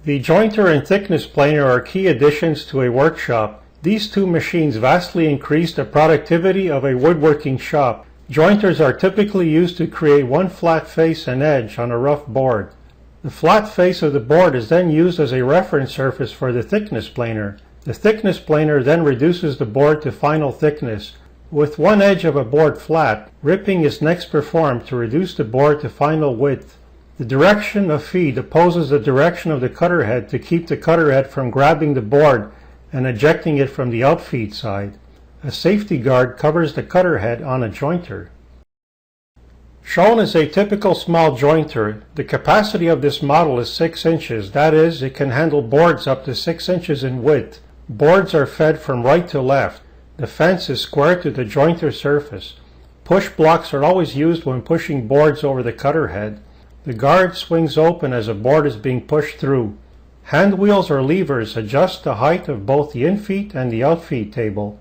The jointer and thickness planer are key additions to a workshop. These two machines vastly increase the productivity of a woodworking shop. Jointers are typically used to create one flat face and edge on a rough board. The flat face of the board is then used as a reference surface for the thickness planer. The thickness planer then reduces the board to final thickness. With one edge of a board flat, ripping is next performed to reduce the board to final width. The direction of feed opposes the direction of the cutter head to keep the cutter head from grabbing the board and ejecting it from the outfeed side. A safety guard covers the cutter head on a jointer. Shown is a typical small jointer. The capacity of this model is 6 inches. That is, it can handle boards up to 6 inches in width. Boards are fed from right to left. The fence is square to the jointer surface. Push blocks are always used when pushing boards over the cutter head. The guard swings open as a board is being pushed through. Hand wheels or levers adjust the height of both the infeed and the outfeed table.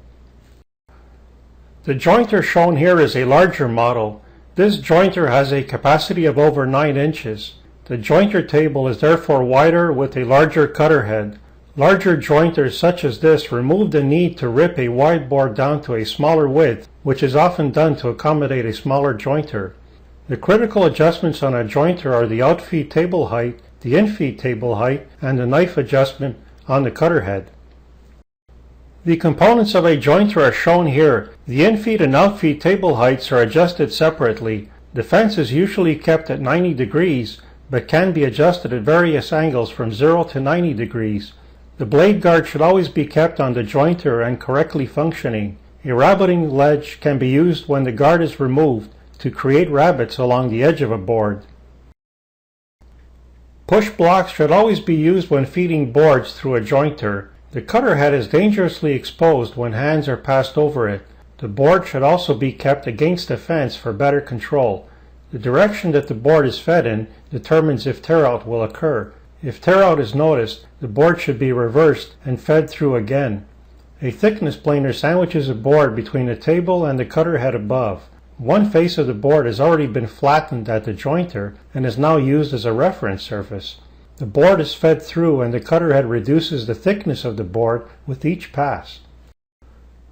The jointer shown here is a larger model. This jointer has a capacity of over 9 inches. The jointer table is therefore wider with a larger cutter head. Larger jointers such as this remove the need to rip a wide board down to a smaller width, which is often done to accommodate a smaller jointer. The critical adjustments on a jointer are the outfeed table height, the infeed table height, and the knife adjustment on the cutter head. The components of a jointer are shown here. The infeed and outfeed table heights are adjusted separately. The fence is usually kept at 90 degrees, but can be adjusted at various angles from 0 to 90 degrees. The blade guard should always be kept on the jointer and correctly functioning. A rabbiting ledge can be used when the guard is removed to create rabbets along the edge of a board. Push blocks should always be used when feeding boards through a jointer. The cutter head is dangerously exposed when hands are passed over it. The board should also be kept against the fence for better control. The direction that the board is fed in determines if tear-out will occur. If tear-out is noticed, the board should be reversed and fed through again. A thickness planer sandwiches a board between the table and the cutter head above. One face of the board has already been flattened at the jointer and is now used as a reference surface. The board is fed through and the cutter head reduces the thickness of the board with each pass.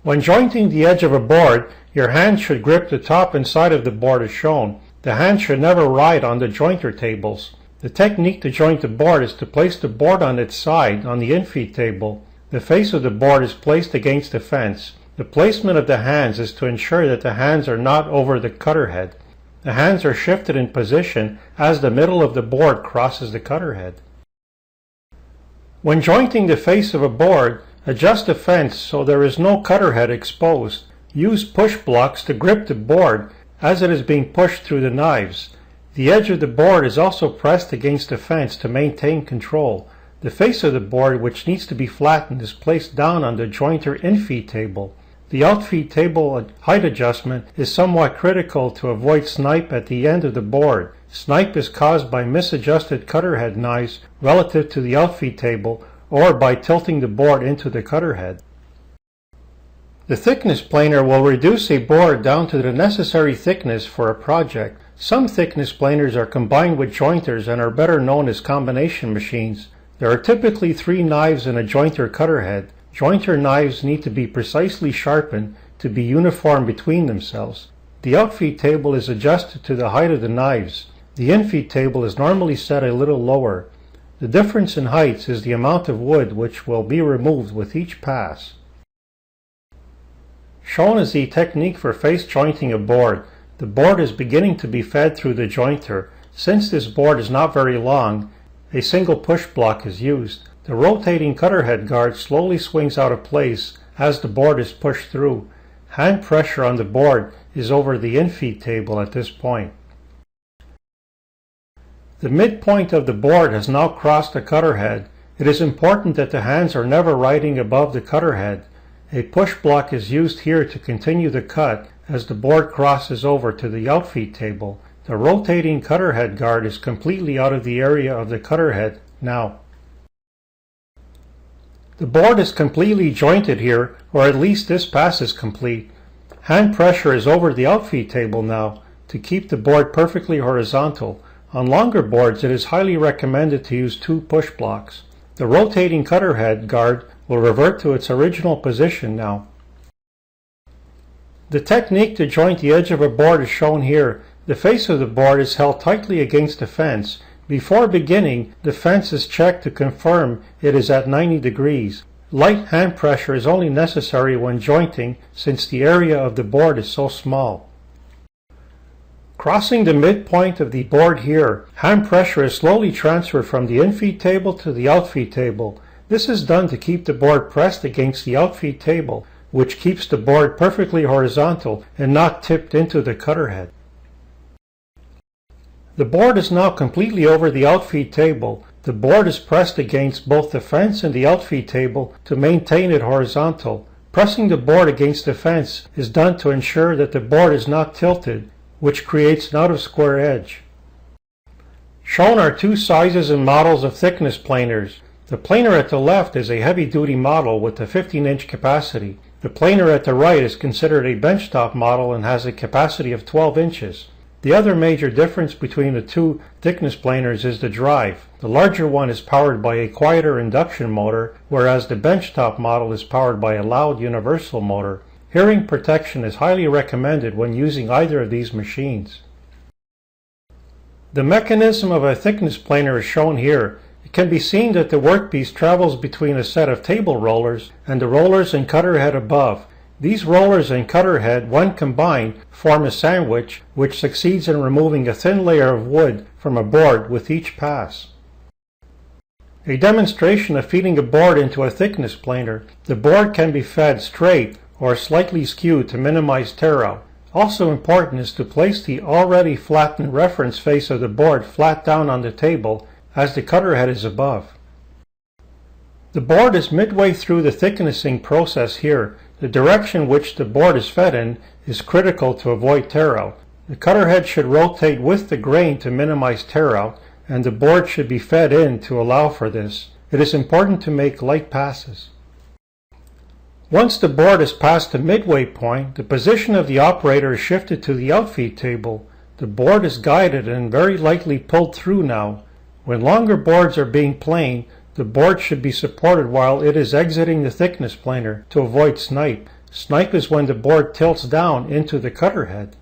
When jointing the edge of a board, your hand should grip the top and side of the board as shown. The hand should never ride on the jointer tables. The technique to joint the board is to place the board on its side on the infeed table. The face of the board is placed against the fence. The placement of the hands is to ensure that the hands are not over the cutter head. The hands are shifted in position as the middle of the board crosses the cutter head. When jointing the face of a board, adjust the fence so there is no cutter head exposed. Use push blocks to grip the board as it is being pushed through the knives. The edge of the board is also pressed against the fence to maintain control. The face of the board, which needs to be flattened, is placed down on the jointer infeed table. The outfeed table height adjustment is somewhat critical to avoid snipe at the end of the board. Snipe is caused by misadjusted cutter head knives relative to the outfeed table or by tilting the board into the cutter head. The thickness planer will reduce a board down to the necessary thickness for a project. Some thickness planers are combined with jointers and are better known as combination machines. There are typically 3 knives in a jointer cutter head. Jointer knives need to be precisely sharpened to be uniform between themselves. The outfeed table is adjusted to the height of the knives. The infeed table is normally set a little lower. The difference in heights is the amount of wood which will be removed with each pass. Shown is the technique for face jointing a board. The board is beginning to be fed through the jointer. Since this board is not very long, a single push block is used. The rotating cutter head guard slowly swings out of place as the board is pushed through. Hand pressure on the board is over the infeed table at this point. The midpoint of the board has now crossed the cutter head. It is important that the hands are never riding above the cutter head. A push block is used here to continue the cut as the board crosses over to the outfeed table. The rotating cutter head guard is completely out of the area of the cutter head now. The board is completely jointed here, or at least this pass is complete. Hand pressure is over the outfeed table now to keep the board perfectly horizontal. On longer boards, it is highly recommended to use 2 push blocks. The rotating cutter head guard will revert to its original position now. The technique to joint the edge of a board is shown here. The face of the board is held tightly against the fence. Before beginning, the fence is checked to confirm it is at 90 degrees. Light hand pressure is only necessary when jointing since the area of the board is so small. Crossing the midpoint of the board here, hand pressure is slowly transferred from the infeed table to the outfeed table. This is done to keep the board pressed against the outfeed table, which keeps the board perfectly horizontal and not tipped into the cutter head. The board is now completely over the outfeed table. The board is pressed against both the fence and the outfeed table to maintain it horizontal. Pressing the board against the fence is done to ensure that the board is not tilted, which creates an out-of-square edge. Shown are 2 sizes and models of thickness planers. The planer at the left is a heavy-duty model with a 15-inch capacity. The planer at the right is considered a benchtop model and has a capacity of 12 inches. The other major difference between the 2 thickness planers is the drive. The larger one is powered by a quieter induction motor, whereas the benchtop model is powered by a loud universal motor. Hearing protection is highly recommended when using either of these machines. The mechanism of a thickness planer is shown here. It can be seen that the workpiece travels between a set of table rollers and the rollers and cutter head above. These rollers and cutter head, when combined, form a sandwich which succeeds in removing a thin layer of wood from a board with each pass. A demonstration of feeding a board into a thickness planer. The board can be fed straight or slightly skewed to minimize tear out. Also important is to place the already flattened reference face of the board flat down on the table as the cutter head is above. The board is midway through the thicknessing process here. The direction which the board is fed in is critical to avoid tear out. The cutter head should rotate with the grain to minimize tear out, and the board should be fed in to allow for this. It is important to make light passes. Once the board is past the midway point, the position of the operator is shifted to the outfeed table. The board is guided and very lightly pulled through now. When longer boards are being planed, the board should be supported while it is exiting the thickness planer to avoid snipe. Snipe is when the board tilts down into the cutter head.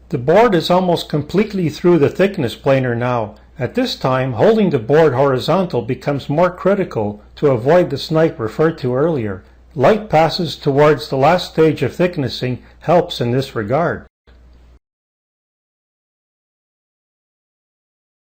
The board is almost completely through the thickness planer now. At this time, holding the board horizontal becomes more critical to avoid the snipe referred to earlier. Light passes towards the last stage of thicknessing helps in this regard.